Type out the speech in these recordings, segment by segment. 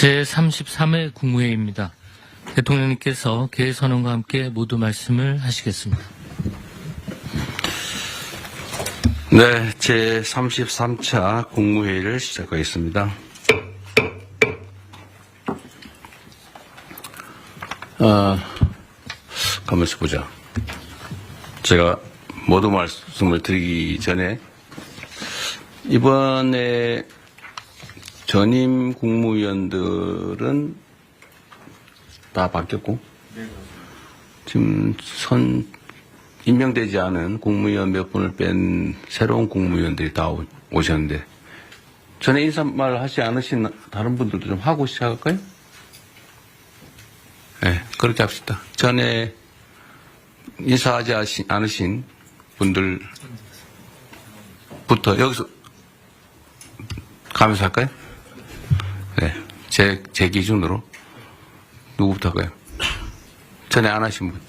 제33회 국무회의입니다. 대통령님께서 개회선언과 함께 모두 말씀을 하시겠습니다. 네, 제33차 국무회의를 시작하겠습니다. 가만있어 보자. 제가 모두 말씀을 드리기 전에 이번에 전임 국무위원들은 다 바뀌었고 지금 임명되지 않은 국무위원 몇 분을 뺀 새로운 국무위원들이 다 오셨는데 전에 인사말 하지 않으신 다른 분들도 좀 하고 시작할까요? 네, 그렇게 합시다. 전에 인사하지 않으신 분들부터 여기서 가면서 할까요? 네, 제 기준으로 누구부터 할까요? 전에 안 하신 분.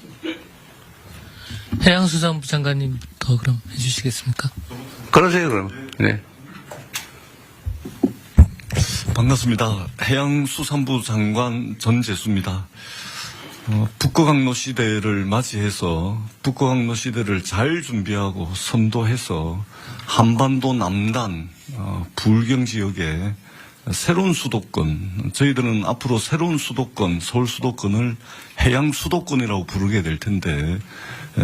해양수산부 장관님부터 그럼 해주시겠습니까? 그러세요, 그럼. 네. 반갑습니다. 해양수산부 장관 전재수입니다. 북극항로 시대를 맞이해서 북극항로 시대를 잘 준비하고 선도해서 한반도 남단 불경 지역에 새로운 수도권, 저희들은 앞으로 새로운 수도권, 서울 수도권을 해양 수도권이라고 부르게 될 텐데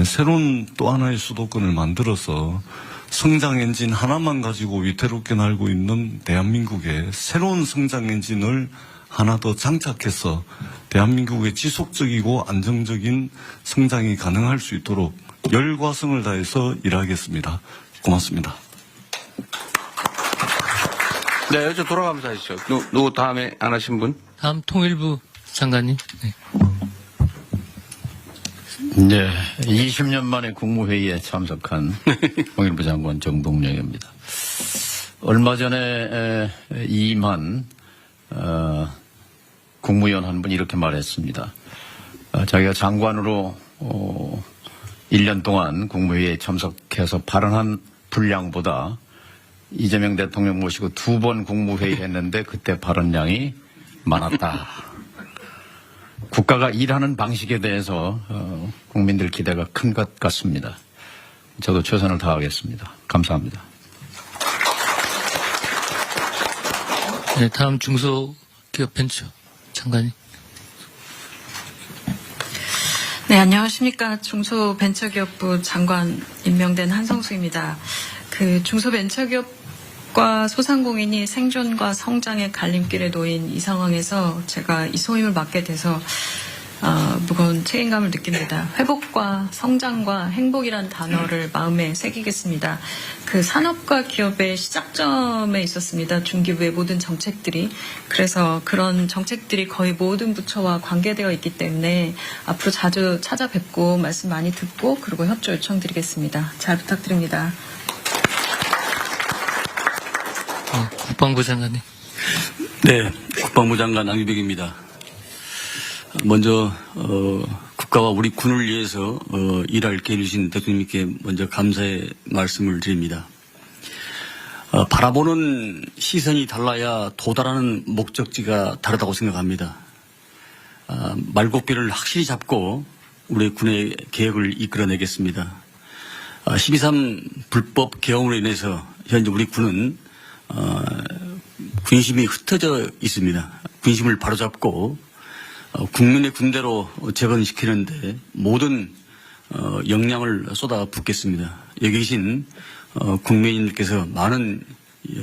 새로운 또 하나의 수도권을 만들어서 성장 엔진 하나만 가지고 위태롭게 날고 있는 대한민국의 새로운 성장 엔진을 하나 더 장착해서 대한민국의 지속적이고 안정적인 성장이 가능할 수 있도록 열과 성을 다해서 일하겠습니다. 고맙습니다. 네, 여쭤 돌아가면서 하시죠. 누구 다음에 안 하신 분? 다음 통일부 장관님. 네. 네, 20년 만에 국무회의에 참석한 통일부 장관 정동영입니다. 얼마 전에 이임한 국무위원 한 분이 이렇게 말했습니다. 자기가 장관으로 1년 동안 국무회의에 참석해서 발언한 분량보다 이재명 대통령 모시고 2번 국무회의 했는데 그때 발언량이 많았다. 국가가 일하는 방식에 대해서 국민들 기대가 큰 것 같습니다. 저도 최선을 다하겠습니다. 감사합니다. 네, 다음 중소기업벤처 장관님. 네, 안녕하십니까. 중소벤처기업부 장관 임명된 한성수입니다. 그 중소벤처기업과 소상공인이 생존과 성장의 갈림길에 놓인 이 상황에서 제가 이 소임을 맡게 돼서 무거운 책임감을 느낍니다. 회복과 성장과 행복이란 단어를 마음에 새기겠습니다. 그 산업과 기업의 시작점에 있었습니다. 중기부의 모든 정책들이. 그래서 그런 정책들이 거의 모든 부처와 관계되어 있기 때문에 앞으로 자주 찾아뵙고 말씀 많이 듣고 그리고 협조 요청드리겠습니다. 잘 부탁드립니다. 국방부 장관님. 네, 국방부 장관 남규백입니다. 먼저 국가와 우리 군을 위해서 일할 기회를 주신 대통령님께 먼저 감사의 말씀을 드립니다. 바라보는 시선이 달라야 도달하는 목적지가 다르다고 생각합니다. 말고비를 확실히 잡고 우리 군의 계획을 이끌어내겠습니다. 12.3 불법 개헌으로 인해서 현재 우리 군은 군심이 흩어져 있습니다. 군심을 바로잡고 국민의 군대로 재건시키는데 모든 역량을 쏟아붓겠습니다. 여기 계신 국민님께서 많은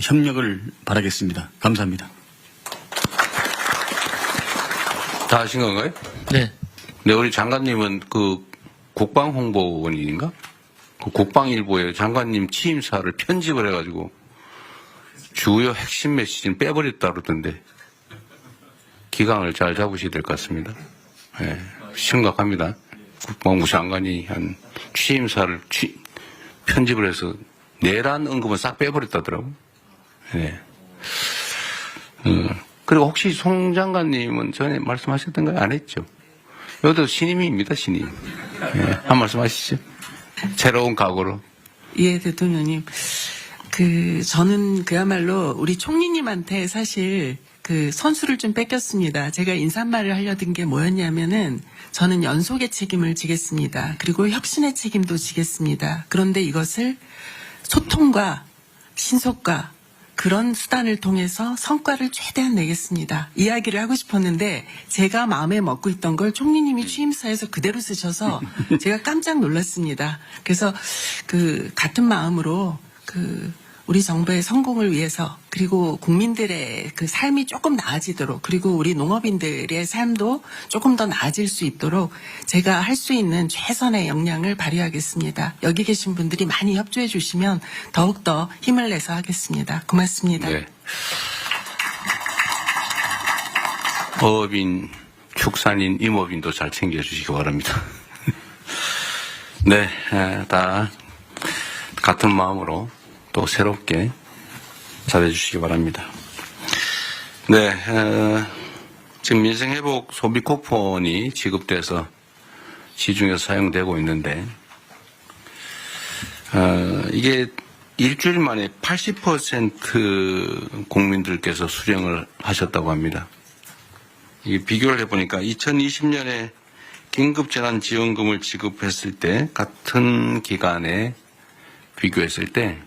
협력을 바라겠습니다. 감사합니다. 다 하신 건가요? 네. 네, 우리 장관님은 그 국방홍보원인가? 그 국방일보에 장관님 취임사를 편집을 해가지고 주요 핵심 메시지는 빼버렸다 그러던데 기강을 잘 잡으셔야 될 것 같습니다. 네, 심각합니다. 국방부 장관이 한 취임사를 편집을 해서 내란 언급은 싹 빼버렸다더라고요. 네. 그리고 혹시 송 장관님은 전에 말씀하셨던가요? 안 했죠? 여기도 신임입니다, 신임. 네, 한 말씀 하시죠. 새로운 각오로. 예, 대통령님. 저는 그야말로 우리 총리님한테 사실 그 선수를 좀 뺏겼습니다. 제가 인사말을 하려던 게 뭐였냐면은 저는 연속의 책임을 지겠습니다. 그리고 혁신의 책임도 지겠습니다. 그런데 이것을 소통과 신속과 그런 수단을 통해서 성과를 최대한 내겠습니다. 이야기를 하고 싶었는데 제가 마음에 먹고 있던 걸 총리님이 취임사에서 그대로 쓰셔서 제가 깜짝 놀랐습니다. 그래서 그 같은 마음으로 그 우리 정부의 성공을 위해서 그리고 국민들의 그 삶이 조금 나아지도록 그리고 우리 농업인들의 삶도 조금 더 나아질 수 있도록 제가 할 수 있는 최선의 역량을 발휘하겠습니다. 여기 계신 분들이 많이 협조해 주시면 더욱더 힘을 내서 하겠습니다. 고맙습니다. 네. 어업인, 축산인, 임업인도 잘 챙겨주시기 바랍니다. 네, 다 같은 마음으로 또 새롭게 잘해주시기 바랍니다. 네, 지금 민생회복 소비 쿠폰이 지급돼서 시중에서 사용되고 있는데, 이게 일주일 만에 80% 국민들께서 수령을 하셨다고 합니다. 이게 비교를 해보니까 2020년에 긴급재난지원금을 지급했을 때 같은 기간에 비교했을 때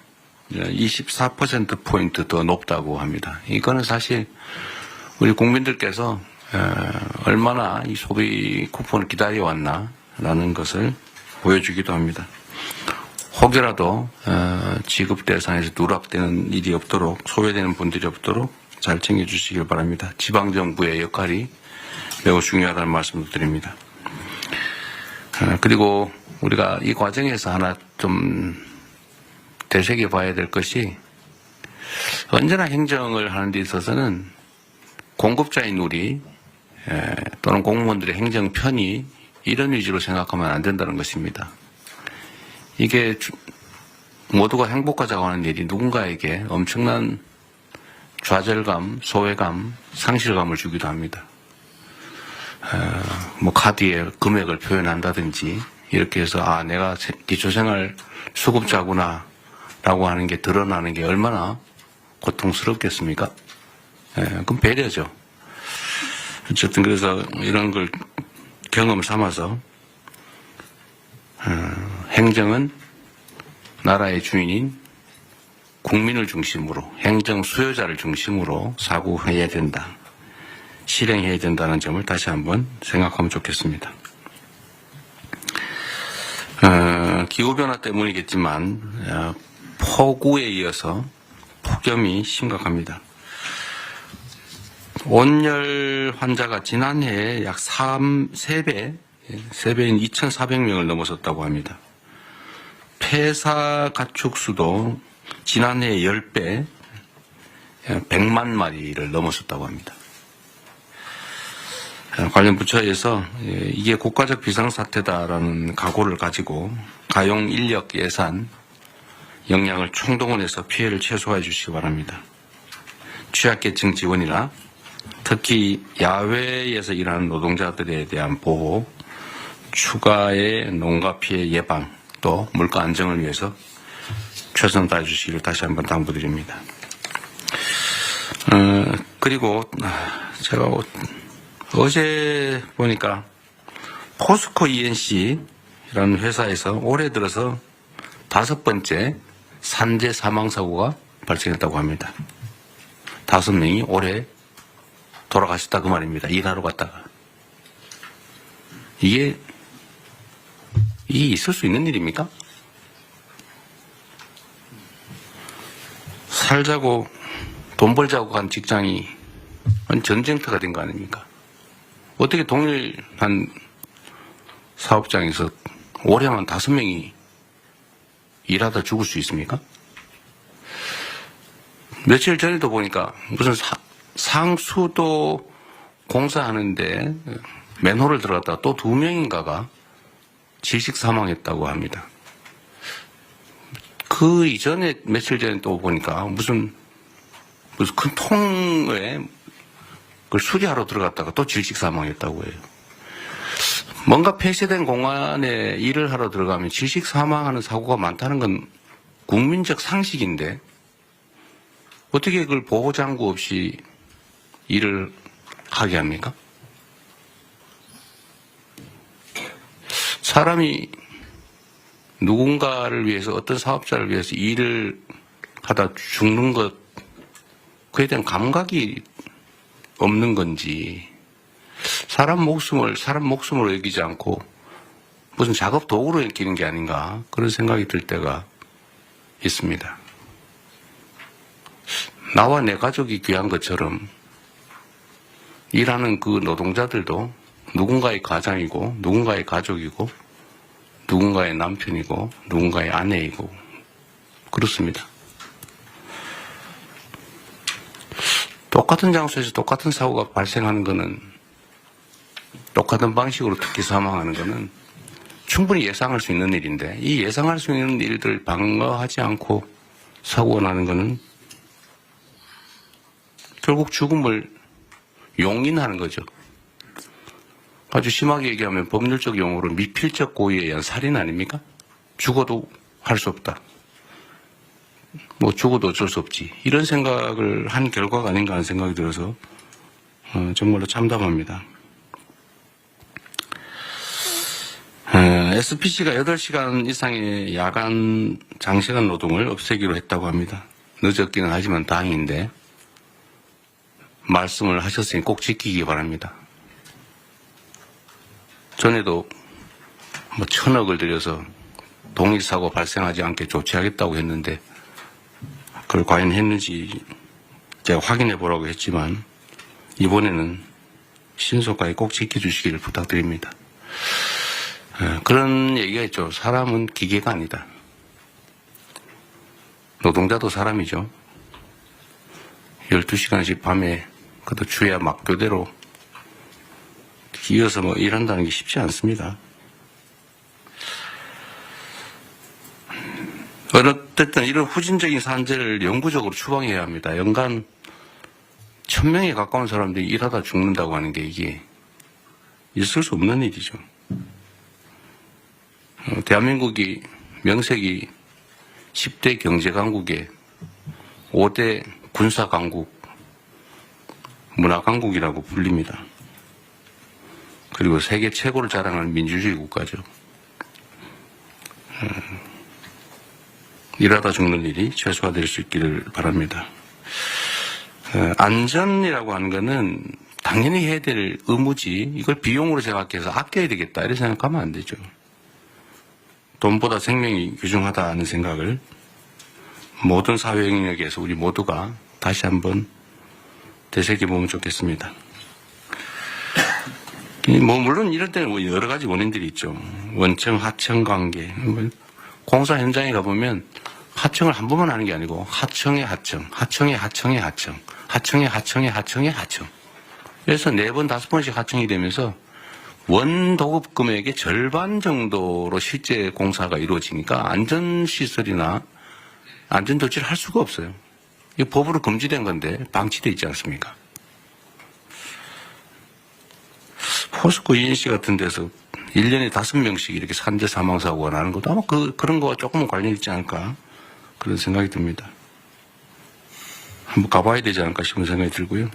24%포인트 더 높다고 합니다. 이거는 사실 우리 국민들께서 얼마나 이 소비 쿠폰을 기다려왔나라는 것을 보여주기도 합니다. 혹여라도 지급 대상에서 누락되는 일이 없도록 소외되는 분들이 없도록 잘 챙겨주시길 바랍니다. 지방정부의 역할이 매우 중요하다는 말씀도 드립니다. 그리고 우리가 이 과정에서 하나 좀 되새겨봐야 될 것이 언제나 행정을 하는 데 있어서는 공급자인 우리 또는 공무원들의 행정 편의 이런 위주로 생각하면 안 된다는 것입니다. 이게 모두가 행복하자고 하는 일이 누군가에게 엄청난 좌절감, 소외감, 상실감을 주기도 합니다. 뭐 카드에 금액을 표현한다든지 이렇게 해서 내가 기초생활 수급자구나 라고 하는 게 드러나는 게 얼마나 고통스럽겠습니까? 그럼 배려죠. 어쨌든 그래서 이런 걸 경험 삼아서 행정은 나라의 주인인 국민을 중심으로 행정 수요자를 중심으로 사고해야 된다. 실행해야 된다는 점을 다시 한번 생각하면 좋겠습니다. 기후변화 때문이겠지만 폭우에 이어서 폭염이 심각합니다. 온열 환자가 지난해에 약 3배인 2,400명을 넘어섰다고 합니다. 폐사 가축수도 지난해 10배, 100만 마리를 넘어섰다고 합니다. 관련 부처에서 이게 국가적 비상사태다라는 각오를 가지고 가용 인력 예산, 역량을 총동원해서 피해를 최소화해 주시기 바랍니다. 취약계층 지원이나 특히 야외에서 일하는 노동자들에 대한 보호, 추가의 농가 피해 예방, 또 물가 안정을 위해서 최선 다해 주시기를 다시 한번 당부드립니다. 그리고 제가 어제 보니까 포스코 ENC라는 회사에서 올해 들어서 5번째 산재 사망사고가 발생했다고 합니다. 5명이 올해 돌아가셨다 그 말입니다. 일하러 갔다가. 이게 있을 수 있는 일입니까? 살자고 돈 벌자고 간 직장이 전쟁터가 된 거 아닙니까? 어떻게 동일한 사업장에서 올해만 5명이 일하다 죽을 수 있습니까? 며칠 전에도 보니까 무슨 상수도 공사하는데 맨홀을 들어갔다가 또 2명인가가 질식 사망했다고 합니다. 그 이전에 며칠 전에 또 보니까 무슨 큰 통에 그걸 수리하러 들어갔다가 또 질식 사망했다고 해요. 뭔가 폐쇄된 공간에 일을 하러 들어가면 질식 사망하는 사고가 많다는 건 국민적 상식인데 어떻게 그걸 보호장구 없이 일을 하게 합니까? 사람이 누군가를 위해서, 어떤 사업자를 위해서 일을 하다 죽는 것, 그에 대한 감각이 없는 건지, 사람 목숨으로 여기지 않고 무슨 작업 도구로 여기는 게 아닌가, 그런 생각이 들 때가 있습니다. 나와 내 가족이 귀한 것처럼 일하는 그 노동자들도 누군가의 가장이고, 누군가의 가족이고, 누군가의 남편이고, 누군가의 아내이고, 그렇습니다. 똑같은 장소에서 똑같은 사고가 발생하는 것은, 똑같은 방식으로 특히 사망하는 것은 충분히 예상할 수 있는 일인데, 이 예상할 수 있는 일들을 방어하지 않고 사고가 나는 것은 결국 죽음을 용인하는 거죠. 아주 심하게 얘기하면 법률적 용어로 미필적 고의에 의한 살인 아닙니까? 죽어도 할 수 없다. 뭐 죽어도 어쩔 수 없지. 이런 생각을 한 결과가 아닌가 하는 생각이 들어서 정말로 참담합니다. SPC가 8시간 이상의 야간 장시간 노동을 없애기로 했다고 합니다. 늦었기는 하지만 다행인데 말씀을 하셨으니 꼭 지키기 바랍니다. 전에도 뭐 1,000억을 들여서 동일사고 발생하지 않게 조치하겠다고 했는데 그걸 과연 했는지 제가 확인해 보라고 했지만 이번에는 신속하게 꼭 지켜주시기를 부탁드립니다. 그런 얘기가 있죠. 사람은 기계가 아니다. 노동자도 사람이죠. 12시간씩 밤에 그것도 주야 막교대로 이어서 뭐 일한다는 게 쉽지 않습니다. 어쨌든 이런 후진적인 산재를 영구적으로 추방해야 합니다. 연간 1,000명에 가까운 사람들이 일하다 죽는다고 하는 게 이게 있을 수 없는 일이죠. 대한민국이 명색이 10대 경제강국에 5대 군사강국, 문화강국이라고 불립니다. 그리고 세계 최고를 자랑하는 민주주의 국가죠. 일하다 죽는 일이 최소화될 수 있기를 바랍니다. 안전이라고 하는 것은 당연히 해야 될 의무지, 이걸 비용으로 생각해서 아껴야 되겠다 이렇게 생각하면 안 되죠. 돈보다 생명이 귀중하다는 생각을 모든 사회 영역에서 우리 모두가 다시 한번 되새겨보면 좋겠습니다. 뭐 물론 이럴 때는 여러 가지 원인들이 있죠. 원청, 하청 관계. 공사 현장에 가보면 하청을 한 번만 하는 게 아니고 하청의 하청, 하청의 하청의 하청, 하청의 하청의 하청의 하청. 그래서 4번, 5번씩 하청이 되면서 원 도급 금액의 절반 정도로 실제 공사가 이루어지니까 안전시설이나 안전조치를 할 수가 없어요. 이거 법으로 금지된 건데 방치되어 있지 않습니까? 포스코 ENC 같은 데서 1년에 5명씩 이렇게 산재 사망사고가 나는 것도 아마 그런 거와 조금은 관련이 있지 않을까 그런 생각이 듭니다. 한번 가봐야 되지 않을까 싶은 생각이 들고요.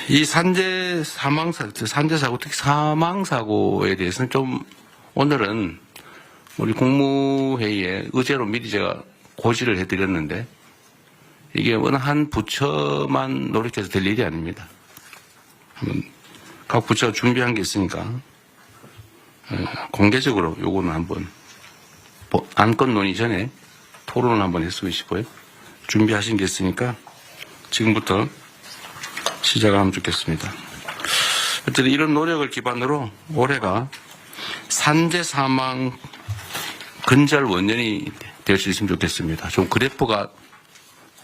이 산재 사고, 특히 사망사고에 대해서는 좀 오늘은 우리 국무회의에 의제로 미리 제가 고지를 해드렸는데 이게 어느 한 부처만 노력해서 될 일이 아닙니다. 각 부처가 준비한 게 있으니까 공개적으로 요거는 한번 안건 논의 전에 토론을 한번 했으면 싶어요. 준비하신 게 있으니까 지금부터 시작을 하면 좋겠습니다. 어쨌든 이런 노력을 기반으로 올해가 산재 사망 근절 원년이 될 수 있으면 좋겠습니다. 좀 그래프가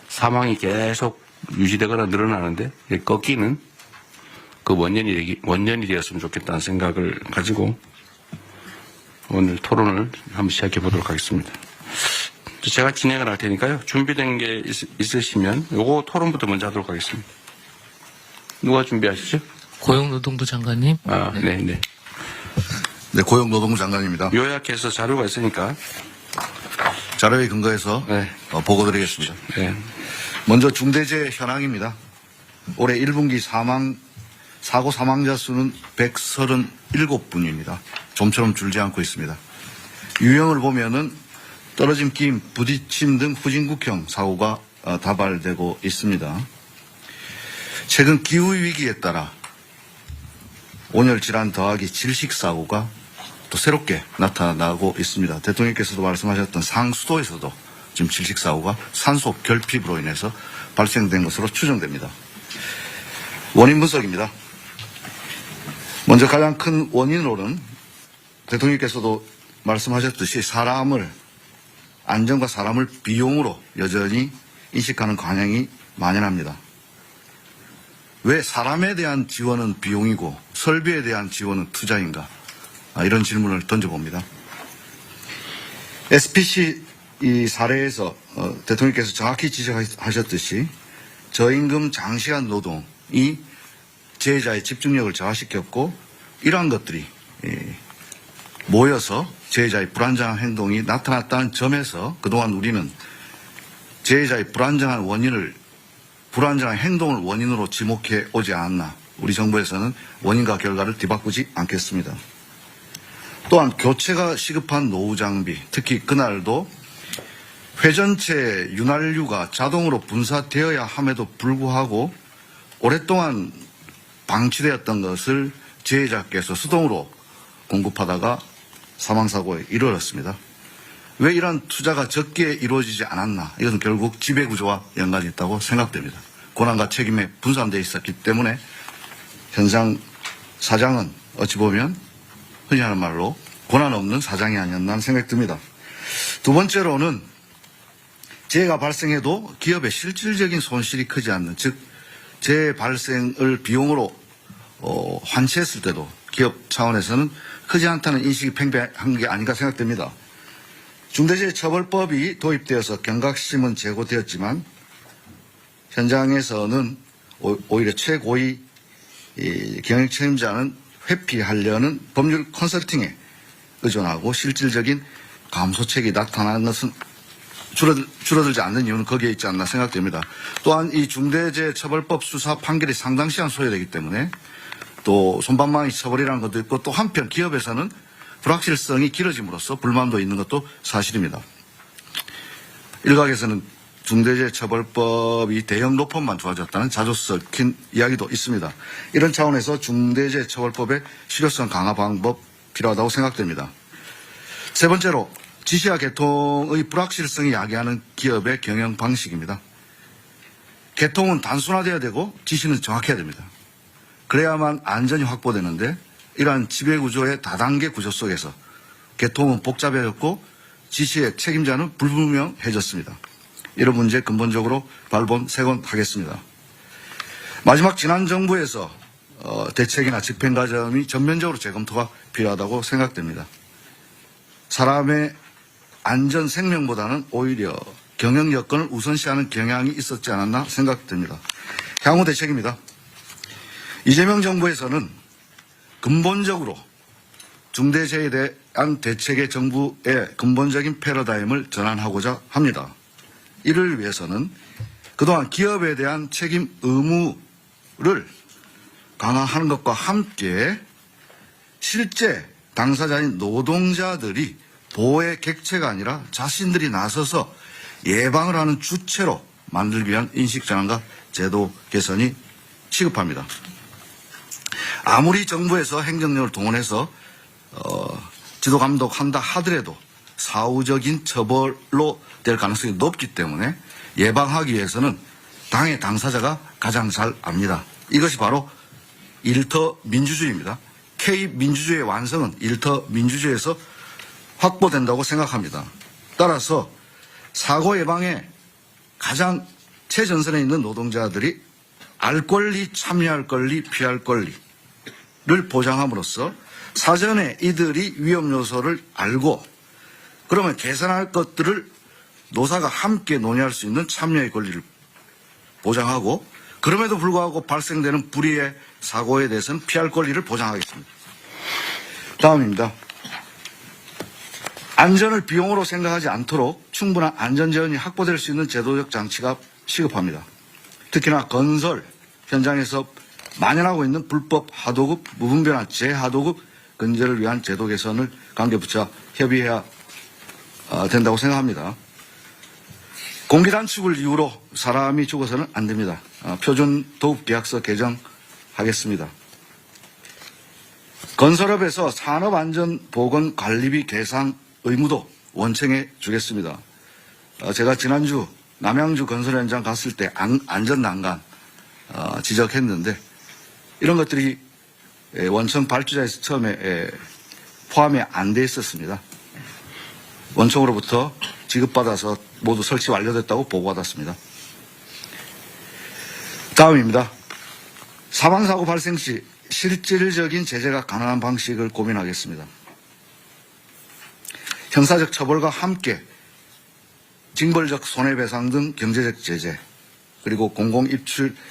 사망이 계속 유지되거나 늘어나는데 꺾이는 그 원년이 되었으면 좋겠다는 생각을 가지고 오늘 토론을 한번 시작해 보도록 하겠습니다. 제가 진행을 할 테니까요. 준비된 게 있으시면 요거 토론부터 먼저 하도록 하겠습니다. 누가 준비하시죠? 고용노동부 장관님. 네. 네, 고용노동부 장관입니다. 요약해서 자료가 있으니까. 자료에 근거해서 네. 보고드리겠습니다. 네. 먼저 중대재해 현황입니다. 올해 1분기 사고 사망자 수는 137분입니다. 좀처럼 줄지 않고 있습니다. 유형을 보면은 떨어짐, 끼임, 부딪힘 등 후진국형 사고가 다발되고 있습니다. 최근 기후위기에 따라 온열 질환 더하기 질식사고가 또 새롭게 나타나고 있습니다. 대통령께서도 말씀하셨던 상수도에서도 지금 질식사고가 산소 결핍으로 인해서 발생된 것으로 추정됩니다. 원인 분석입니다. 먼저 가장 큰 원인으로는 대통령께서도 말씀하셨듯이 안전과 사람을 비용으로 여전히 인식하는 관행이 만연합니다. 왜 사람에 대한 지원은 비용이고 설비에 대한 지원은 투자인가? 이런 질문을 던져봅니다. SPC 이 사례에서 대통령께서 정확히 지적하셨듯이 저임금 장시간 노동이 재해자의 집중력을 저하시켰고 이러한 것들이 모여서 재해자의 불안정한 행동이 나타났다는 점에서 그동안 우리는 재해자의 불안정한 행동을 원인으로 지목해 오지 않았나. 우리 정부에서는 원인과 결과를 뒤바꾸지 않겠습니다. 또한 교체가 시급한 노후 장비, 특히 그날도 회전체 윤활유가 자동으로 분사되어야 함에도 불구하고 오랫동안 방치되었던 것을 재해자께서 수동으로 공급하다가 사망사고에 이르렀습니다. 왜 이러한 투자가 적게 이루어지지 않았나? 이것은 결국 지배구조와 연관이 있다고 생각됩니다. 고난과 책임에 분산되어 있었기 때문에 현상 사장은 어찌 보면 흔히 하는 말로 고난 없는 사장이 아니었나 하는 생각이 듭니다. 두 번째로는 재해가 발생해도 기업의 실질적인 손실이 크지 않는, 즉 재해 발생을 비용으로 환치했을 때도 기업 차원에서는 크지 않다는 인식이 팽배한 게 아닌가 생각됩니다. 중대재해처벌법이 도입되어서 경각심은 제고되었지만 현장에서는 오히려 최고위 경영 책임자는 회피하려는 법률 컨설팅에 의존하고 실질적인 감소책이 나타나는 것은 줄어들지 않는 이유는 거기에 있지 않나 생각됩니다. 또한 이 중대재해처벌법 수사 판결이 상당 시간 소요되기 때문에 또 손방망이 처벌이라는 것도 있고 또 한편 기업에서는 불확실성이 길어짐으로써 불만도 있는 것도 사실입니다. 일각에서는 중대재해처벌법이 대형 로펌만 좋아졌다는 자주 섞인 이야기도 있습니다. 이런 차원에서 중대재해처벌법의 실효성 강화 방법 필요하다고 생각됩니다. 세 번째로 지시와 개통의 불확실성이 야기하는 기업의 경영 방식입니다. 개통은 단순화되어야 되고 지시는 정확해야 됩니다. 그래야만 안전이 확보되는데 이러한 지배구조의 다단계 구조 속에서 개통은 복잡해졌고 지시의 책임자는 불분명해졌습니다. 이런 문제 근본적으로 발본색원하겠습니다. 마지막 지난 정부에서 대책이나 집행 과정이 전면적으로 재검토가 필요하다고 생각됩니다. 사람의 안전 생명보다는 오히려 경영 여건을 우선시하는 경향이 있었지 않았나 생각됩니다. 향후 대책입니다. 이재명 정부에서는 근본적으로 중대재해에 대한 대책의 정부의 근본적인 패러다임을 전환하고자 합니다. 이를 위해서는 그동안 기업에 대한 책임 의무를 강화하는 것과 함께 실제 당사자인 노동자들이 보호의 객체가 아니라 자신들이 나서서 예방을 하는 주체로 만들기 위한 인식 전환과 제도 개선이 시급합니다. 아무리 정부에서 행정력을 동원해서 지도 감독한다 하더라도 사후적인 처벌로 될 가능성이 높기 때문에 예방하기 위해서는 당의 당사자가 가장 잘 압니다. 이것이 바로 일터 민주주의입니다. K민주주의의 완성은 일터 민주주의에서 확보된다고 생각합니다. 따라서 사고 예방에 가장 최전선에 있는 노동자들이 알 권리, 참여할 권리, 피할 권리를 보장함으로써 사전에 이들이 위험 요소를 알고 그러면 개선할 것들을 노사가 함께 논의할 수 있는 참여의 권리를 보장하고 그럼에도 불구하고 발생되는 불의의 사고에 대해서는 피할 권리를 보장하겠습니다. 다음입니다. 안전을 비용으로 생각하지 않도록 충분한 안전재원이 확보될 수 있는 제도적 장치가 시급합니다. 특히나 건설 현장에서 만연하고 있는 불법 하도급, 무분별한 재하도급 근절을 위한 제도 개선을 관계부처와 협의해야 된다고 생각합니다. 공기 단축을 이유로 사람이 죽어서는 안 됩니다. 표준 도급계약서 개정하겠습니다. 건설업에서 산업안전보건관리비 계상 의무도 원청해 주겠습니다. 제가 지난주 남양주 건설 현장 갔을 때 안전난간 지적했는데 이런 것들이 원청 발주자에서 처음에 포함이 안 돼 있었습니다. 원청으로부터 지급받아서 모두 설치 완료됐다고 보고받았습니다. 다음입니다. 사망사고 발생 시 실질적인 제재가 가능한 방식을 고민하겠습니다. 형사적 처벌과 함께 징벌적 손해배상 등 경제적 제재, 그리고 공공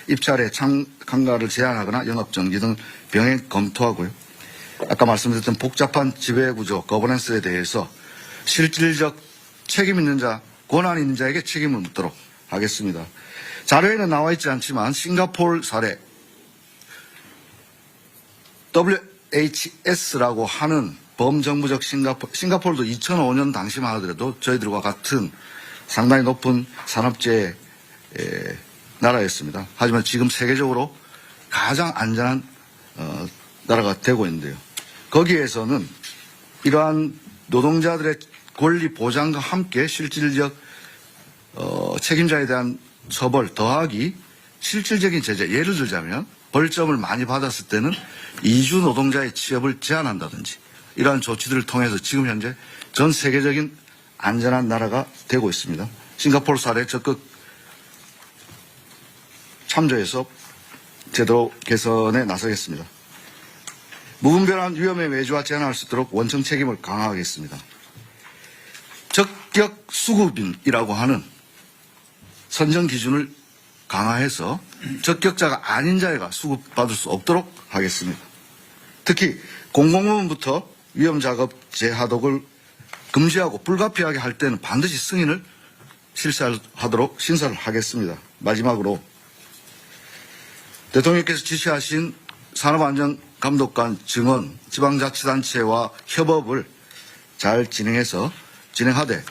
입찰의 참가를 제한하거나 영업정지 등 병행 검토하고요. 아까 말씀드렸던 복잡한 지배구조, 거버넌스에 대해서 실질적 책임 있는 자, 권한 있는 자에게 책임을 묻도록 하겠습니다. 자료에는 나와 있지 않지만 싱가포르 사례, WHS라고 하는 범정부적 싱가포르도 2005년 당시만 하더라도 저희들과 같은 상당히 높은 산업재해 나라였습니다. 하지만 지금 세계적으로 가장 안전한 나라가 되고 있는데요. 거기에서는 이러한 노동자들의 권리 보장과 함께 실질적 책임자에 대한 처벌 더하기 실질적인 제재, 예를 들자면 벌점을 많이 받았을 때는 이주 노동자의 취업을 제한한다든지 이러한 조치들을 통해서 지금 현재 전 세계적인 안전한 나라가 되고 있습니다. 싱가포르 사례 적극 참조해서 제도 개선에 나서겠습니다. 무분별한 위험의 외주화 제한할 수 있도록 원청 책임을 강화하겠습니다. 적격 수급인이라고 하는 선정 기준을 강화해서 적격자가 아닌 자가 수급받을 수 없도록 하겠습니다. 특히 공공부문부터 위험작업 재하도급을 금지하고 불가피하게 할 때는 반드시 승인을 실시하도록 신설을 하겠습니다. 마지막으로 대통령께서 지시하신 산업안전감독관 증원 지방자치단체와 협업을 잘 진행하되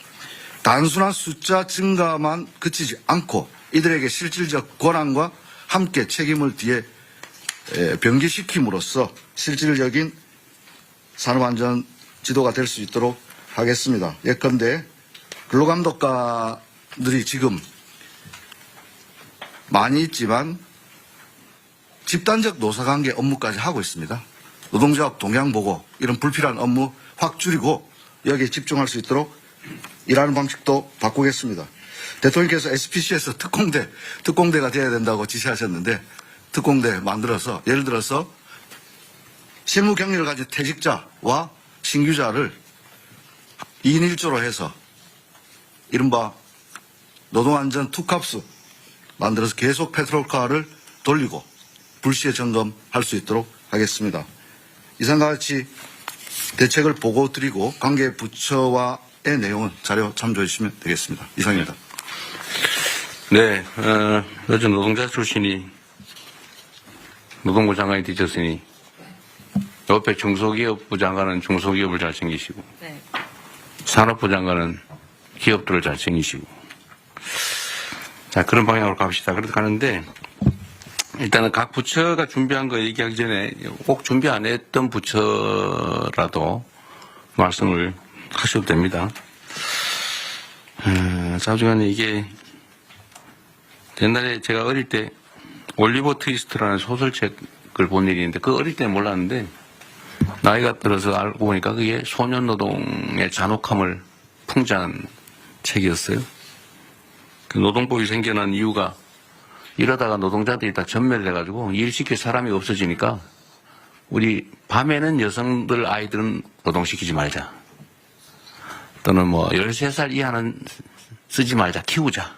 단순한 숫자 증가만 그치지 않고 이들에게 실질적 권한과 함께 책임을 뒤에 병기시킴으로써 실질적인 산업안전 지도가 될 수 있도록 하겠습니다. 예컨대 근로감독관들이 지금 많이 있지만 집단적 노사관계 업무까지 하고 있습니다. 노동조합 동향보고 이런 불필요한 업무 확 줄이고 여기에 집중할 수 있도록 일하는 방식도 바꾸겠습니다. 대통령께서 SPC에서 특공대가 돼야 된다고 지시하셨는데 특공대 만들어서 예를 들어서 실무 경력을 가진 퇴직자와 신규자를 2인 1조로 해서 이른바 노동안전 투캅스 만들어서 계속 페트롤카를 돌리고 불시에 점검할 수 있도록 하겠습니다. 이상과 같이 대책을 보고 드리고 관계 부처와의 내용은 자료 참조해 주시면 되겠습니다. 이상입니다. 네, 요즘 노동자 출신이 노동부 장관이 되셨으니 옆에 중소기업부 장관은 중소기업을 잘 챙기시고 네. 산업부 장관은 기업들을 잘 챙기시고 자 그런 방향으로 갑시다. 그렇게 가는데 일단은 각 부처가 준비한 거 얘기하기 전에 꼭 준비 안 했던 부처라도 말씀을 하셔도 됩니다. 자주간에 이게 옛날에 제가 어릴 때 올리버 트위스트라는 소설책을 본 일이 있는데 그 어릴 때는 몰랐는데 나이가 들어서 알고 보니까 그게 소년 노동의 잔혹함을 풍자한 책이었어요. 그 노동법이 생겨난 이유가 이러다가 노동자들이 다 전멸해가지고 일시킬 사람이 없어지니까 우리 밤에는 여성들 아이들은 노동시키지 말자. 또는 뭐 13살 이하는 쓰지 말자. 키우자.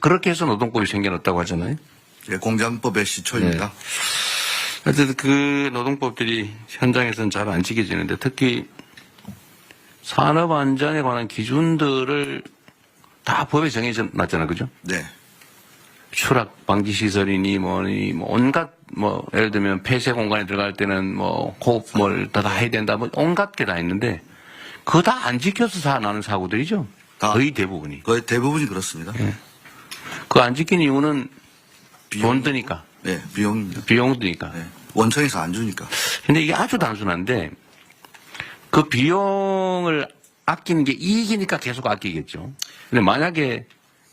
그렇게 해서 노동법이 생겨났다고 하잖아요. 예, 공장법의 시초입니다. 네. 하여튼 그 노동법들이 현장에서는 잘 안 지켜지는데 특히 산업안전에 관한 기준들을 다 법에 정해져 놨잖아요. 그죠? 네. 추락 방지 시설이니 뭐니 뭐 온갖 뭐 예를 들면 폐쇄 공간에 들어갈 때는 뭐 호흡을 다 해야 된다 뭐 온갖 게 다 있는데 그거 다 안 지켜서 나는 사고들이죠. 다. 거의 대부분이. 거의 대부분이 그렇습니다. 그 안 지킨 이유는 돈 드니까. 네, 비용입니다. 비용 드니까. 네. 원청에서 안 주니까. 근데 이게 아주 단순한데 그 비용을 아끼는 게 이익이니까 계속 아끼겠죠. 근데 만약에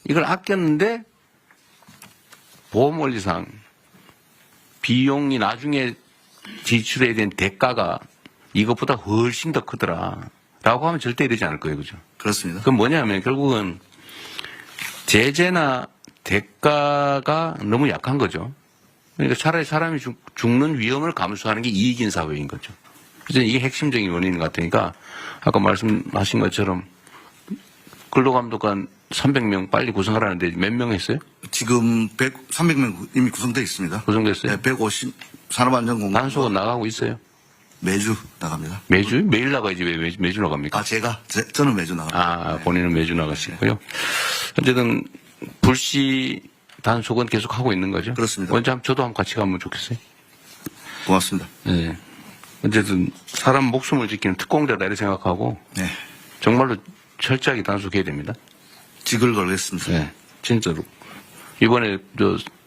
이걸 아꼈는데 보험 원리상 비용이 나중에 지출해야 된 대가가 이것보다 훨씬 더 크더라. 라고 하면 절대 이러지 않을 거예요. 그죠? 그렇습니다. 그건 뭐냐면 결국은 제재나 대가가 너무 약한 거죠. 그러니까 차라리 사람이 죽는 위험을 감수하는 게 이익인 사회인 거죠. 그래서 이게 핵심적인 원인인 것 같으니까 아까 말씀하신 것처럼 근로감독관 300명 빨리 구성하라는데 몇 명 했어요? 지금 300명 이미 구성되어 있습니다. 구성됐어요? 네, 150 산업안전공단 단속은 나가고 있어요? 매주 나갑니다. 매주? 매일 나가야지 왜 매주 나갑니까? 아, 저는 매주 나갑니다. 아, 본인은 매주 나가시고요. 어쨌든 불시 단속은 계속 하고 있는 거죠? 그렇습니다. 언제 저도 한번 같이 가면 좋겠어요. 고맙습니다. 네. 어쨌든 사람 목숨을 지키는 특공대다 이렇게 생각하고 네. 정말로 철저하게 단속해야 됩니다. 직을 걸겠습니다. 네. 진짜로. 이번에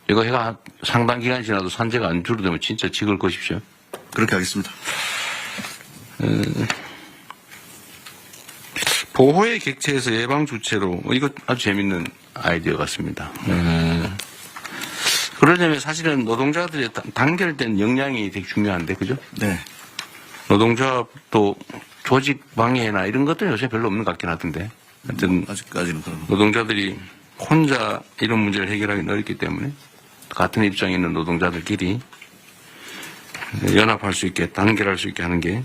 이거 해가 상당 기간 지나도 산재가 안 줄어들면 진짜 직을 거십시오. 그렇게 하겠습니다. 보호의 객체에서 예방 주체로 이거 아주 재밌는 아이디어 같습니다. 그러려면 사실은 노동자들의 단결된 역량이 되게 중요한데 그죠? 네. 노동조합도 조직 방해나 이런 것들은 요새 별로 없는 것 같긴 하던데. 하여튼 아직까지는 그런. 노동자들이 혼자 이런 문제를 해결하기는 어렵기 때문에 같은 입장에 있는 노동자들끼리 연합할 수 있게 단결할 수 있게 하는 게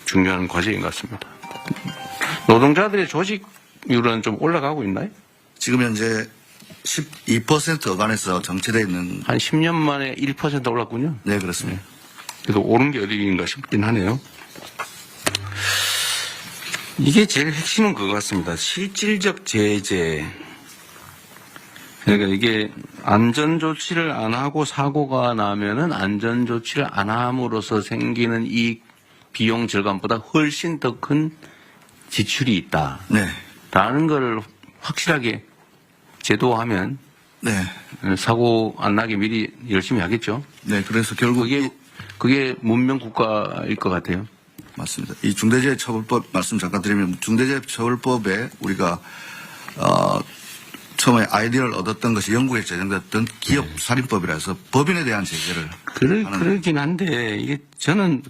중요한 과제인 것 같습니다. 노동자들의 조직률은 좀 올라가고 있나요? 지금 현재 12% 어간에서 정체되어 있는. 한 10년 만에 1% 올랐군요. 네, 그렇습니다. 그래도 오른 게 어디인가 싶긴 하네요. 이게 제일 핵심은 그거 같습니다. 실질적 제재. 그러니까 이게 안전조치를 안 하고 사고가 나면은 안전조치를 안 함으로써 생기는 이익 비용 절감보다 훨씬 더 큰 지출이 있다. 네. 라는 걸 확실하게 제도화하면 네. 사고 안 나게 미리 열심히 하겠죠. 네, 그래서 결국 그게 문명 국가일 것 같아요. 맞습니다. 이 중대재해처벌법 말씀 잠깐 드리면 중대재해처벌법에 우리가 처음에 아이디어를 얻었던 것이 영국에 제정됐던 기업살인법이라서 법인에 대한 제재를 그러긴 한데 이게 저는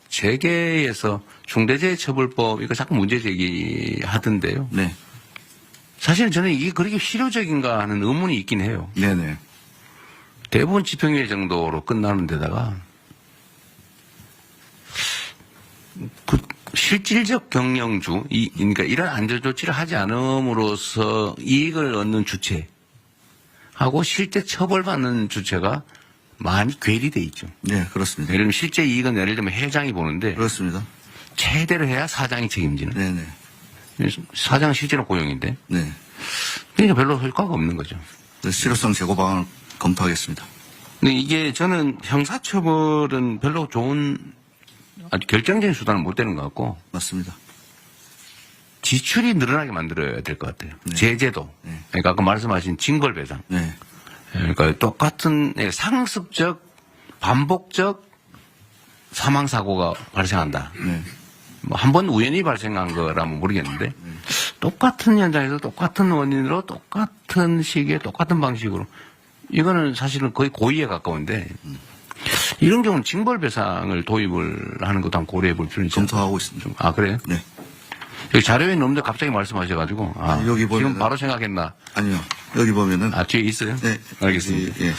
재계에서 중대재해처벌법 이거 자꾸 문제 제기하던데요. 네. 사실 저는 이게 그렇게 실효적인가 하는 의문이 있긴 해요. 네네. 대부분 집행유예 정도로 끝나는 데다가 그 실질적 경영주, 그러니까 이런 안전조치를 하지 않음으로써 이익을 얻는 주체하고 실제 처벌받는 주체가 많이 괴리돼 있죠. 네, 그렇습니다. 예를 들면 실제 이익은 예를 들면 회장이 보는데 그렇습니다. 최대로 해야 사장이 책임지는. 네네. 사장은 실제로 고용인데. 네. 그러니까 별로 효과가 없는 거죠. 실효성 제고 방안을 검토하겠습니다. 근데 이게 저는 형사처벌은 별로 좋은 아주 결정적인 수단은 못 되는 것 같고 맞습니다. 지출이 늘어나게 만들어야 될 것 같아요. 네. 제재도. 네. 그러니까 아까 말씀하신 징벌배상. 네. 그러니까 똑같은 상습적 반복적 사망사고가 발생한다. 네. 뭐 한 번 우연히 발생한 거라면 모르겠는데 똑같은 현장에서 똑같은 원인으로 똑같은 시기에 똑같은 방식으로 이거는 사실은 거의 고의에 가까운데 이런 경우는 징벌배상을 도입을 하는 것도 한번 고려해 볼 필요는 있죠. 검토하고 있습니다. 아 그래요? 네. 여기 자료에 있는데 갑자기 말씀하셔가지고 아니, 여기 보면은- 지금 바로 생각했나? 아니요. 여기 보면은. 뒤에 있어요? 네. 알겠습니다. 예.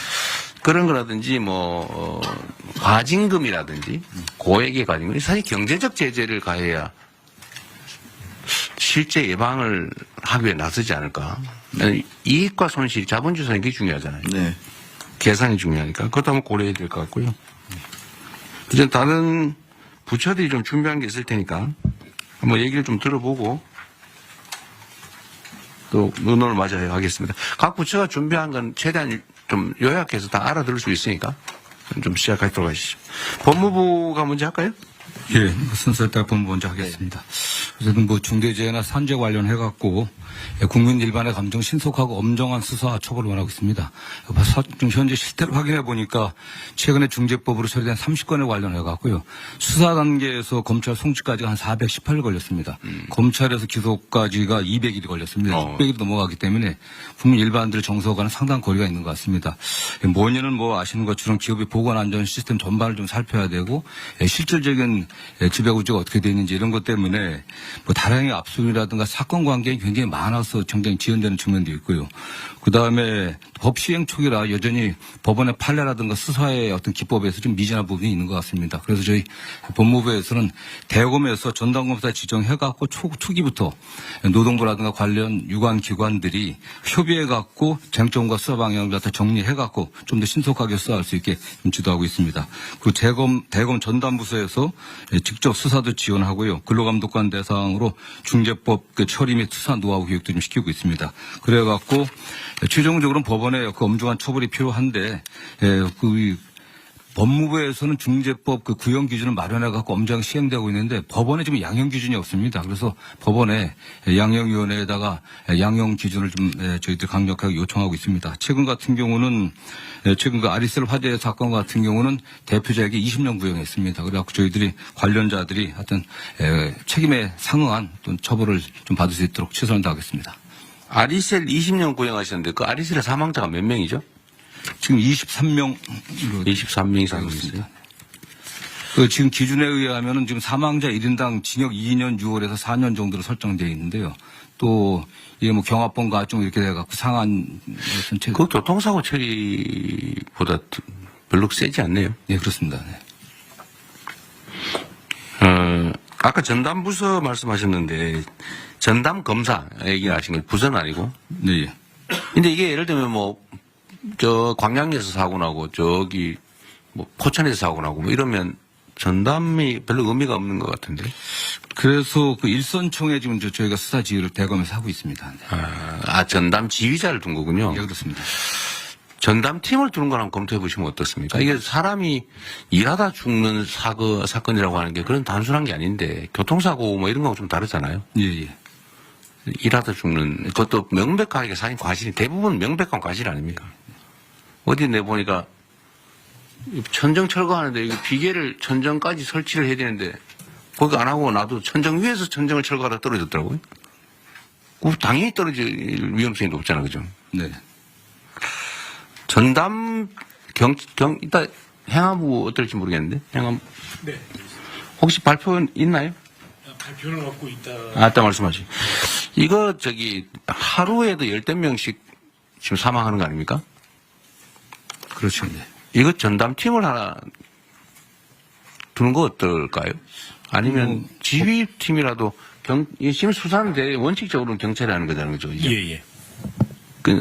그런 거라든지 과징금이라든지 고액의 과징금 사실 경제적 제재를 가해야 실제 예방을 하기 위해 나서지 않을까. 이익과 손실, 자본주사는 게 중요하잖아요. 네. 계산이 중요하니까 그것도 한번 고려해야 될 것 같고요. 이제 다른 부처들이 좀 준비한 게 있을 테니까 한번 얘기를 좀 들어보고 또 의논을 마저 하겠습니다. 각 부처가 준비한 건 최대한 좀 요약해서 다 알아들을 수 있으니까 좀 시작하도록 하시죠. 법무부가 먼저 할까요? 예, 순서에 따라 법무부 먼저 하겠습니다. 어쨌든 뭐 중대재해나 산재 관련해갖고 국민 일반의 감정 신속하고 엄정한 수사와 처벌을 원하고 있습니다. 지금 현재 실태를 확인해 보니까 최근에 중재법으로 처리된 30건에 관련해갖고요. 수사 단계에서 검찰 송치까지가 한 418일 걸렸습니다. 검찰에서 기소까지가 200일이 걸렸습니다. 600일이 넘어가기 때문에 국민 일반들 정서와는 상당한 거리가 있는 것 같습니다. 원인은 뭐 아시는 것처럼 기업의 보건안전 시스템 전반을 좀 살펴야 되고 실질적인 지배구조가 어떻게 되어 있는지 이런 것 때문에 뭐 다량의 압수이라든가 사건 관계가 굉장히 많아서 굉장히 지연되는 측면도 있고요. 그다음에 법 시행 초기라 여전히 법원의 판례라든가 수사의 어떤 기법에서 좀 미진한 부분이 있는 것 같습니다. 그래서 저희 법무부에서는 대검에서 전담검사 지정해갖고 초기부터 노동부라든가 관련 유관 기관들이 협의해갖고 쟁점과 수사 방향을 다 정리해갖고 좀 더 신속하게 수사할 수 있게 주도하고 있습니다. 그리고 대검 전담부서에서 직접 수사도 지원하고요. 근로감독관 대상으로 중재법 처리 및 수사 노하우 교육도 좀 시키고 있습니다. 그래갖고 최종적으로는 법원의 그 엄중한 처벌이 필요한데 법무부에서는 중재법 그 구형 기준을 마련해갖고 엄정하게 시행되고 있는데 법원에 지금 양형 기준이 없습니다. 그래서 법원에 양형위원회에다가 양형 기준을 좀 저희들 강력하게 요청하고 있습니다. 최근 같은 경우는 최근 그 아리셀 화재 사건 같은 경우는 대표자에게 20년 구형했습니다. 그래갖고 저희들이 관련자들이 하여튼 책임에 상응한 또 처벌을 좀 받을 수 있도록 최선을 다하겠습니다. 아리셀 20년 구형하셨는데 그 아리셀의 사망자가 몇 명이죠? 지금 23명. 23명 이상 있어요. 그 지금 기준에 의하면은 지금 사망자 1인당 징역 2년 6월에서 4년 정도로 설정되어 있는데요. 또 이게 뭐 경합범 가중 이렇게 돼갖고 상한 전체. 그 교통사고 처리보다 별로 세지 않네요. 네, 그렇습니다. 네. 아까 전담부서 말씀하셨는데 전담 검사 얘기하신 거 부서는 아니고. 네. 근데 이게 예를 들면 광양에서 사고 나고 포천에서 사고 나고 이러면 전담이 별로 의미가 없는 것 같은데. 그래서 그 일선총에 지금 저희가 수사 지휘를 대검에서 하고 있습니다. 네. 전담 지휘자를 둔 거군요. 네, 그렇습니다. 전담 팀을 두는 걸 한번 검토해 보시면 어떻습니까? 이게 사람이 일하다 죽는 사건이라고 하는 게 그런 단순한 게 아닌데 교통사고 뭐 이런 거하고 좀 다르잖아요. 예, 예. 일하다 죽는 그것도 명백하게 사실 과실이 대부분 명백한 과실 아닙니까? 어디 내보니까 천정 철거하는데 이거 비계를 천정까지 설치를 해야 되는데 거기 안 하고 나도 천정 위에서 천정을 철거하다 떨어졌더라고요. 당연히 떨어질 위험성이 높잖아, 그죠? 네. 전담 이따 행안부 어떨지 모르겠는데 행안부. 네. 혹시 발표 있나요? 발표는 갖고 있다. 아따 말씀하시. 이거 하루에도 10명씩 지금 사망하는 거 아닙니까? 그렇죠. 네. 이거 전담팀을 하나 두는 거 어떨까요? 아니면 지휘팀이라도 지금 수사인데 원칙적으로는 경찰이 하는 거잖아요. 그죠? 예.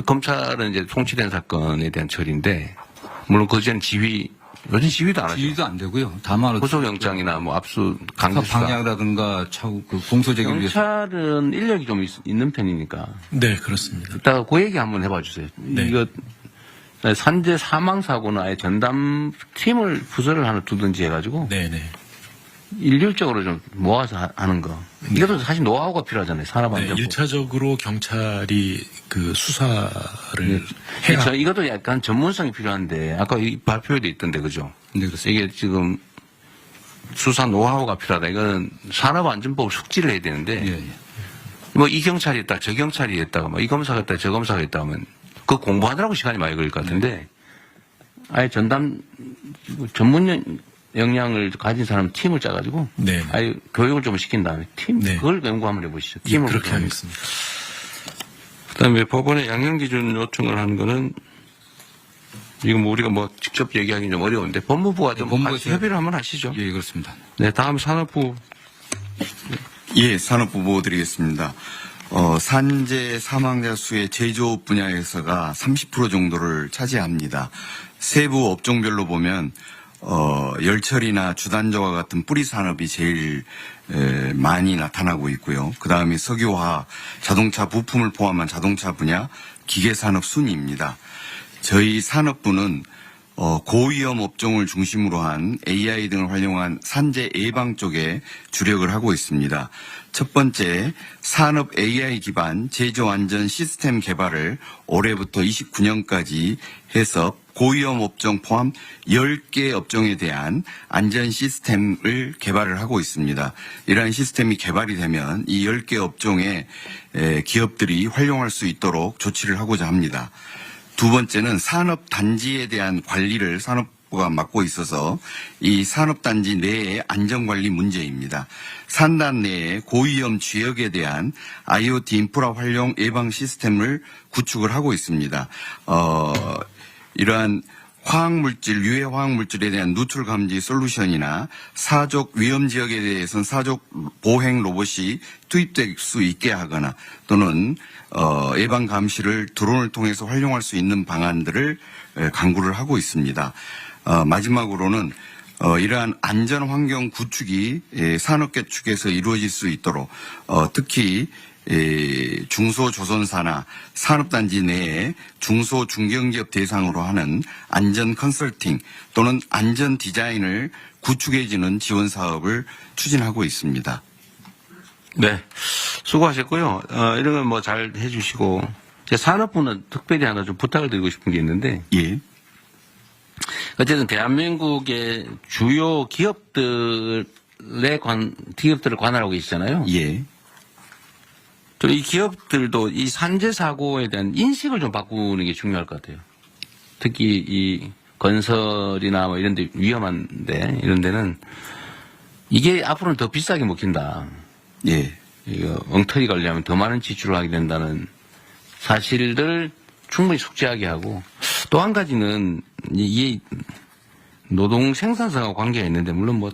검찰은 이제 송치된 사건에 대한 처리인데, 물론 그전 요즘 지휘도 안 하죠. 지휘도 안 되고요. 다만 구속영장이나 압수 강제수사 방향이라든가 공소제기를 위해서. 경찰은 인력이 좀 있는 편이니까. 네, 그렇습니다. 이따가 그 얘기 한번 해봐 주세요. 네. 이거 산재 사망 사고는 아예 전담 팀을 부서를 하나 두든지 해가지고 네네. 일률적으로 좀 모아서 하는 거. 이것도 사실 노하우가 필요하잖아요. 네, 산업안전법. 1차적으로 경찰이 그 수사를 해야. 그렇죠. 이것도 약간 전문성이 필요한데 아까 이 발표에도 있던데 그죠? 네, 그렇습니다. 이게 지금 수사 노하우가 필요하다. 이건 산업안전법 숙지를 해야 되는데 예, 예. 뭐 이 경찰이 했다, 저 경찰이 했다가 뭐 이 검사가 했다, 저 검사가 했다 하면 그 공부하느라고 시간이 많이 걸릴 것 같은데 아예 전문 역량을 가진 사람 팀을 짜가지고 네. 아예 교육을 좀 시킨 다음에 팀 네. 그걸 연구 한번 해보시죠. 예, 팀을 그렇게 하겠습니다. 그다음에 법원의 양형 기준 요청을 하는 거는 이거 우리가 직접 얘기하기는 좀 어려운데 법무부가 좀 법무부에서 협의를 한번 하시죠. 예, 그렇습니다. 네, 다음 산업부. 예, 산업부 보고 드리겠습니다. 산재 사망자 수의 제조업 분야에서가 30% 정도를 차지합니다. 세부 업종별로 보면 열처리나 주단조와 같은 뿌리 산업이 제일 많이 나타나고 있고요. 그 다음에 석유화, 자동차 부품을 포함한 자동차 분야, 기계산업 순위입니다. 저희 산업부는 고위험 업종을 중심으로 한 AI 등을 활용한 산재 예방 쪽에 주력을 하고 있습니다. 첫 번째, 산업 AI 기반 제조 안전 시스템 개발을 올해부터 29년까지 해서 고위험 업종 포함 10개 업종에 대한 안전 시스템을 개발을 하고 있습니다. 이러한 시스템이 개발이 되면 이 10개 업종의 기업들이 활용할 수 있도록 조치를 하고자 합니다. 두 번째는 산업단지에 대한 관리를 산업부가 맡고 있어서 이 산업단지 내의 안전관리 문제입니다. 산단 내에 고위험 지역에 대한 IoT 인프라 활용 예방 시스템을 구축을 하고 있습니다. 이러한 화학물질, 유해 화학물질에 대한 누출 감지 솔루션이나 사족 위험 지역에 대해서는 사족 보행 로봇이 투입될 수 있게 하거나 또는 예방 감시를 드론을 통해서 활용할 수 있는 방안들을 강구를 하고 있습니다. 마지막으로는 이러한 안전 환경 구축이 산업계 측에서 이루어질 수 있도록 특히 중소조선사나 산업단지 내에 중소중견기업 대상으로 하는 안전 컨설팅 또는 안전 디자인을 구축해주는 지원 사업을 추진하고 있습니다. 네, 수고하셨고요. 이런 건 뭐 잘 해주시고, 제 산업부는 특별히 하나 좀 부탁을 드리고 싶은 게 있는데, 예. 어쨌든 대한민국의 주요 기업들을 관할하고 계시잖아요. 예. 또 이 기업들도 이 산재 사고에 대한 인식을 좀 바꾸는 게 중요할 것 같아요. 특히 이 건설이나 뭐 이런 데 위험한데, 이런 데는 이게 앞으로는 더 비싸게 먹힌다. 예. 이거 엉터리 관리하면 더 많은 지출을 하게 된다는 사실을 충분히 숙지하게 하고, 또 한 가지는 이 노동 생산성하고 관계가 있는데, 물론 뭐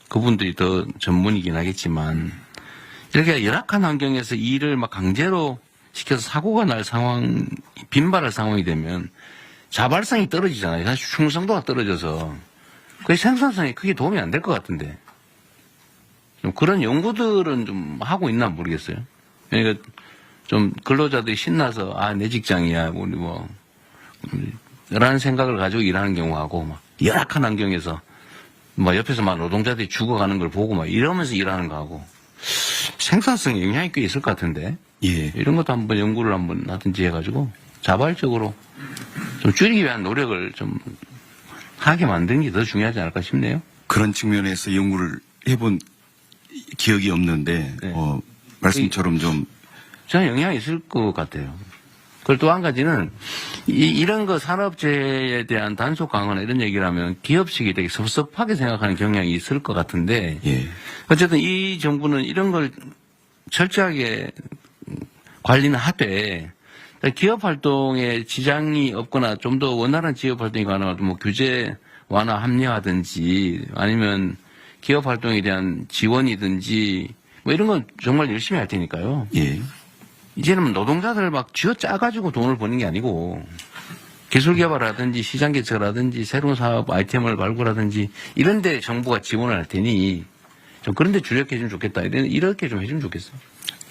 그분들이 더 전문이긴 하겠지만, 이렇게 열악한 환경에서 일을 막 강제로 시켜서 사고가 날 상황, 빈발할 상황이 되면 자발성이 떨어지잖아요. 사실 충성도가 떨어져서 그 생산성에 크게 도움이 안 될 것 같은데, 좀 그런 연구들은 좀 하고 있나 모르겠어요. 그러니까 좀 근로자들이 신나서 내 직장이야 우리 뭐 라는 생각을 가지고 일하는 경우하고, 막 열악한 환경에서 뭐 옆에서 막 노동자들이 죽어가는 걸 보고 막 이러면서 일하는 거하고 생산성에 영향이 꽤 있을 것 같은데, 예. 이런 것도 한번 연구를 한번 하든지 해가지고 자발적으로 좀 줄이기 위한 노력을 좀 하게 만드는 게 더 중요하지 않을까 싶네요. 그런 측면에서 연구를 해본 기억이 없는데, 네. 말씀처럼 좀. 저는 영향이 있을 것 같아요. 그리고 또 한 가지는 이런 거 산업재해에 대한 단속 강화나 이런 얘기를 하면 기업식이 되게 섭섭하게 생각하는 경향이 있을 것 같은데, 예. 어쨌든 이 정부는 이런 걸 철저하게 관리는 하되, 기업 활동에 지장이 없거나 좀 더 원활한 지역 활동이 가능하면 뭐 규제 완화 합리화든지 아니면 기업 활동에 대한 지원이든지 뭐 이런 건 정말 열심히 할 테니까요. 예. 이제는 노동자들 막 쥐어 짜가지고 돈을 버는 게 아니고, 기술 개발하든지 시장 개척하든지 새로운 사업 아이템을 발굴하든지 이런 데 정부가 지원을 할 테니 좀 그런 데 주력해 주면 좋겠다. 이렇게 좀 해주면 좋겠어.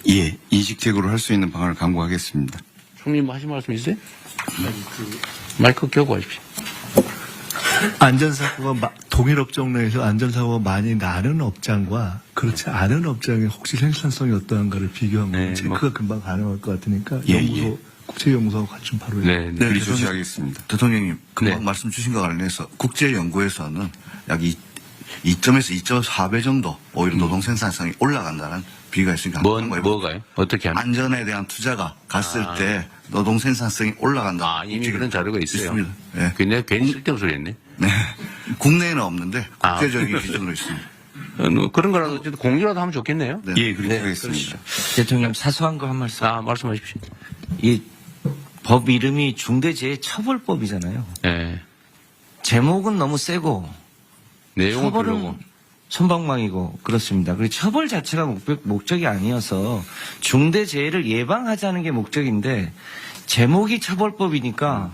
예. 인식적으로 할 수 있는 방안을 강구하겠습니다. 총리님 하신 말씀 있어요? 마이크 켜고 하십시오. 안전사고가 동일 업종 내에서 안전사고가 많이 나는 업장과 그렇지 않은 업장의 혹시 생산성이 어떠한가를 비교하면 체크가 금방 가능할 것 같으니까 연구소, 국제연구소하고 같이 좀 바로 네, 네. 그리 조치하겠습니다. 대통령님 금방 네. 말씀 주신 것 관련해서 국제연구에서는 약 2점에서 2.4배 정도 오히려 노동 생산성이 올라간다는 비교가 있으니까 뭐가요? 어떻게 하면? 안전에 대한 투자가 갔을 때 노동 생산성이 올라간다. 이미 그런 자료가 있어요. 있습니다. 네. 근데 괜히 쓸데없는 소리 했네. 네. 국내에는 없는데 국제적인 기준으로 있습니다. 그런 거라도 어쨌든 공유라도 하면 좋겠네요. 네. 예, 그렇게 하겠습니다. 대통령 사소한 거 한 말씀. 말씀하십시오. 이 법 이름이 중대재해처벌법이잖아요. 네. 제목은 너무 세고 내용은 처벌은 별로고. 솜방망이고 그렇습니다. 그리고 처벌 자체가 목적이 아니어서 중대재해를 예방하자는 게 목적인데 제목이 처벌법이니까